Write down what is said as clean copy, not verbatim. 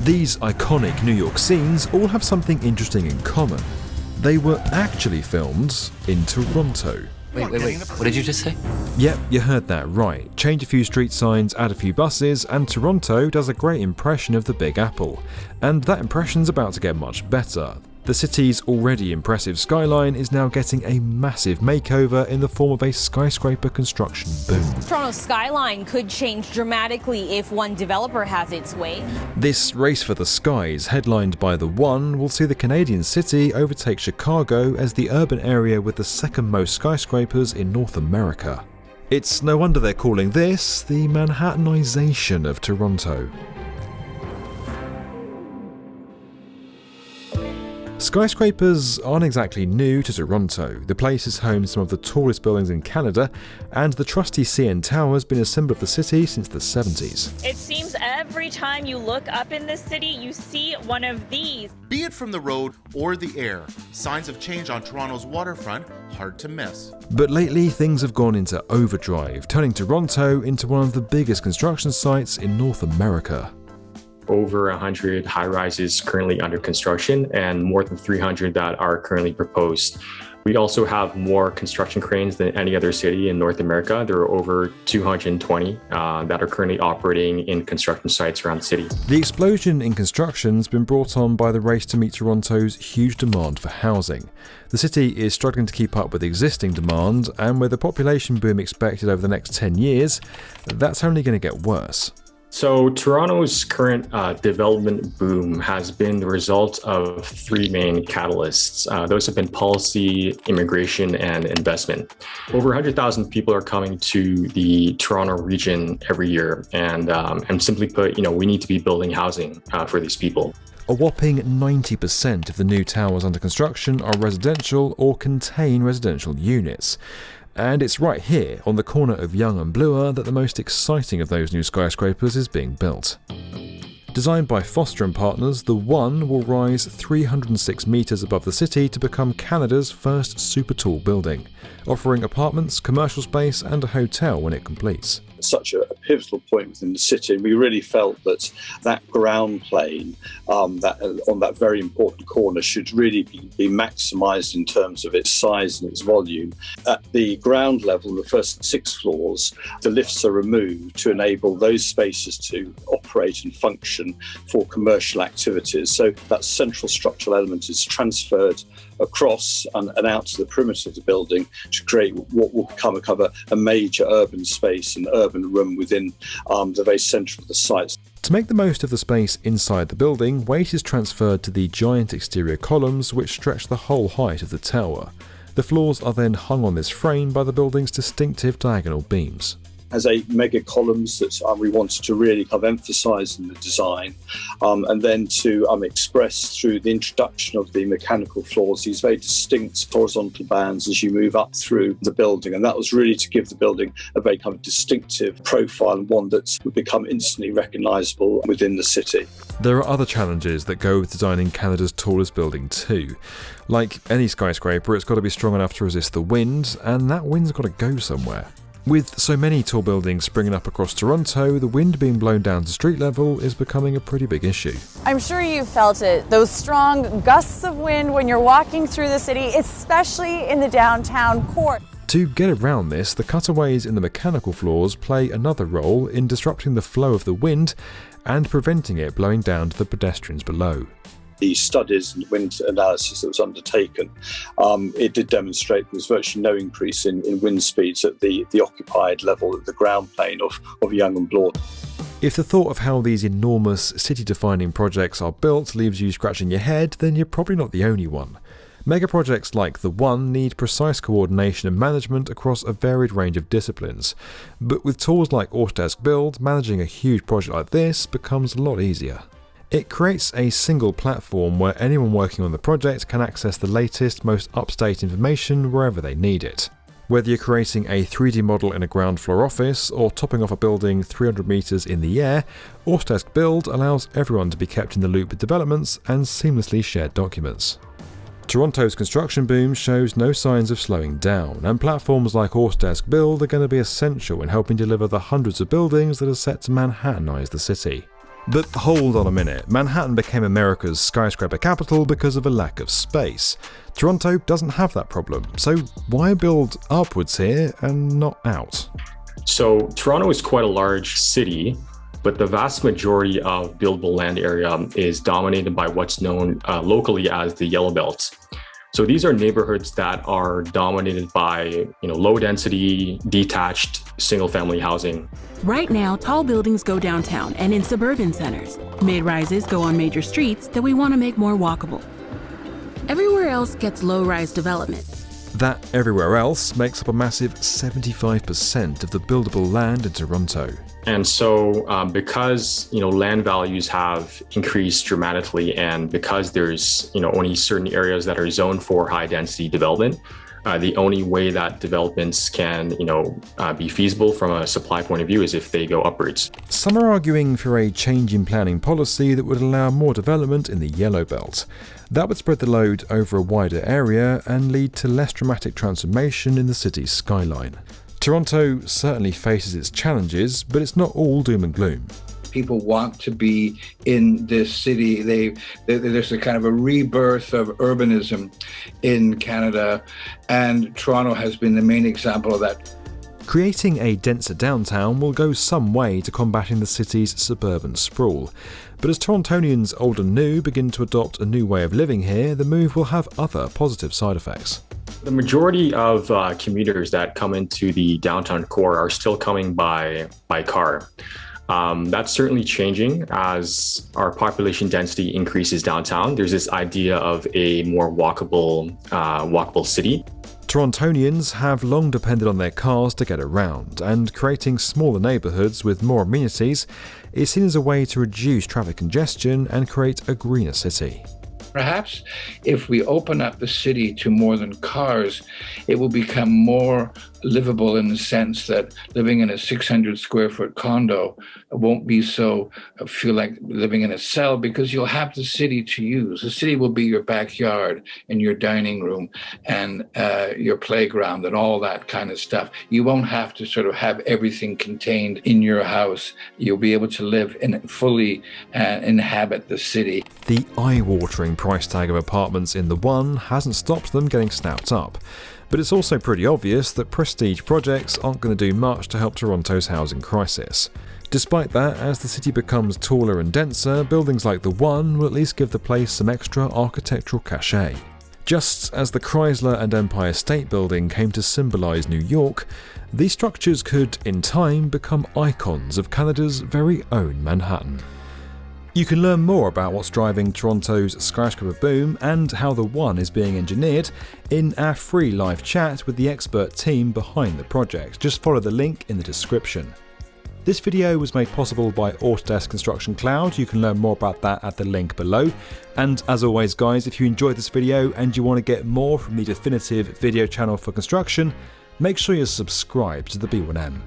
These iconic New York scenes all have something interesting in common. They were actually filmed in Toronto. Wait, what did you just say? Yep, you heard that right. Change a few street signs, add a few buses, and Toronto does a great impression of the Big Apple. And that impression's about to get much better. The city's already impressive skyline is now getting a massive makeover in the form of a skyscraper construction boom. Toronto's skyline could change dramatically if one developer has its way. This race for the skies, headlined by the One, will see the Canadian city overtake Chicago as the urban area with the second most skyscrapers in North America. It's no wonder they're calling this the Manhattanization of Toronto. Skyscrapers aren't exactly new to Toronto. The place is home to some of the tallest buildings in Canada, and the trusty CN Tower has been a symbol of the city since the 70s. It seems every time you look up in this city, you see one of these. Be it from the road or the air, signs of change on Toronto's waterfront, hard to miss. But lately, things have gone into overdrive, turning Toronto into one of the biggest construction sites in North America. Over 100 high-rises currently under construction and more than 300 that are currently proposed. We also have more construction cranes than any other city in North America. There are over 220 that are currently operating in construction sites around the city. The explosion in construction has been brought on by the race to meet Toronto's huge demand for housing. The city is struggling to keep up with existing demand, and with a population boom expected over the next 10 years, that's only going to get worse. So Toronto's current development boom has been the result of three main catalysts. Those have been policy, immigration, and investment. Over 100,000 people are coming to the Toronto region every year. And simply put, we need to be building housing for these people. A whopping 90% of the new towers under construction are residential or contain residential units. And it's right here, on the corner of Yonge and Bloor, that the most exciting of those new skyscrapers is being built. Designed by Foster & Partners, the One will rise 306 metres above the city to become Canada's first super tall building, offering apartments, commercial space and a hotel when it completes. Such a pivotal point within the city. We really felt that that ground plane that on that very important corner should really be maximised in terms of its size and its volume. At the ground level, the first 6 floors, the lifts are removed to enable those spaces to operate and function for commercial activities. So that central structural element is transferred across and out to the perimeter of the building to create what will become a major urban space and urban room within the very centre of the site. To make the most of the space inside the building, weight is transferred to the giant exterior columns which stretch the whole height of the tower. The floors are then hung on this frame by the building's distinctive diagonal beams. As mega columns that we wanted to really emphasise in the design, and then to express through the introduction of the mechanical floors these very distinct horizontal bands as you move up through the building. And that was really to give the building a very distinctive profile and one that would become instantly recognisable within the city. There are other challenges that go with designing Canada's tallest building too. Like any skyscraper, it's got to be strong enough to resist the wind, and that wind's got to go somewhere. With so many tall buildings springing up across Toronto, the wind being blown down to street level is becoming a pretty big issue. I'm sure you felt it, those strong gusts of wind when you're walking through the city, especially in the downtown core. To get around this, the cutaways in the mechanical floors play another role in disrupting the flow of the wind and preventing it blowing down to the pedestrians below. The studies and wind analysis that was undertaken, it did demonstrate there was virtually no increase in wind speeds at the occupied level of the ground plane of Yonge and Bloor. If the thought of how these enormous city-defining projects are built leaves you scratching your head, then you're probably not the only one. Mega projects like the One need precise coordination and management across a varied range of disciplines. But with tools like Autodesk Build, managing a huge project like this becomes a lot easier. It creates a single platform where anyone working on the project can access the latest, most up-to-date information wherever they need it. Whether you're creating a 3D model in a ground floor office or topping off a building 300 metres in the air, Autodesk Build allows everyone to be kept in the loop with developments and seamlessly shared documents. Toronto's construction boom shows no signs of slowing down, and platforms like Autodesk Build are going to be essential in helping deliver the hundreds of buildings that are set to Manhattanise the city. But hold on a minute, Manhattan became America's skyscraper capital because of a lack of space. Toronto doesn't have that problem, so why build upwards here and not out? So Toronto is quite a large city, but the vast majority of buildable land area is dominated by what's known locally as the Yellow Belt. So these are neighborhoods that are dominated by, low density, detached, single family housing. Right now, tall buildings go downtown and in suburban centers. Mid-rises go on major streets that we want to make more walkable. Everywhere else gets low-rise development. That everywhere else makes up a massive 75% of the buildable land in Toronto. And so because, land values have increased dramatically, and because there's, only certain areas that are zoned for high density development, the only way that developments can, be feasible from a supply point of view is if they go upwards. Some are arguing for a change in planning policy that would allow more development in the Yellow Belt. That would spread the load over a wider area and lead to less dramatic transformation in the city's skyline. Toronto certainly faces its challenges, but it's not all doom and gloom. People want to be in this city. There's a kind of a rebirth of urbanism in Canada, and Toronto has been the main example of that. Creating a denser downtown will go some way to combating the city's suburban sprawl. But as Torontonians old and new begin to adopt a new way of living here, the move will have other positive side effects. The majority of commuters that come into the downtown core are still coming by car. That's certainly changing as our population density increases downtown. There's this idea of a more walkable city. Torontonians have long depended on their cars to get around, and creating smaller neighbourhoods with more amenities is seen as a way to reduce traffic congestion and create a greener city. Perhaps if we open up the city to more than cars, it will become more livable in the sense that living in a 600 square foot condo won't be so feel like living in a cell, because you'll have the city to use. The city will be your backyard and your dining room and your playground and all that kind of stuff. You won't have to sort of have everything contained in your house. You'll be able to live and fully inhabit the city. The eye-watering price tag of apartments in the One hasn't stopped them getting snapped up. But it's also pretty obvious that prestige projects aren't going to do much to help Toronto's housing crisis. Despite that, as the city becomes taller and denser, buildings like the One will at least give the place some extra architectural cachet. Just as the Chrysler and Empire State Building came to symbolise New York, these structures could, in time, become icons of Canada's very own Manhattan. You can learn more about what's driving Toronto's skyscraper boom and how the One is being engineered in our free live chat with the expert team behind the project. Just follow the link in the description. This video was made possible by Autodesk Construction Cloud. You can learn more about that at the link below. And as always guys, if you enjoyed this video and you want to get more from the definitive video channel for construction, make sure you're subscribed to the B1M.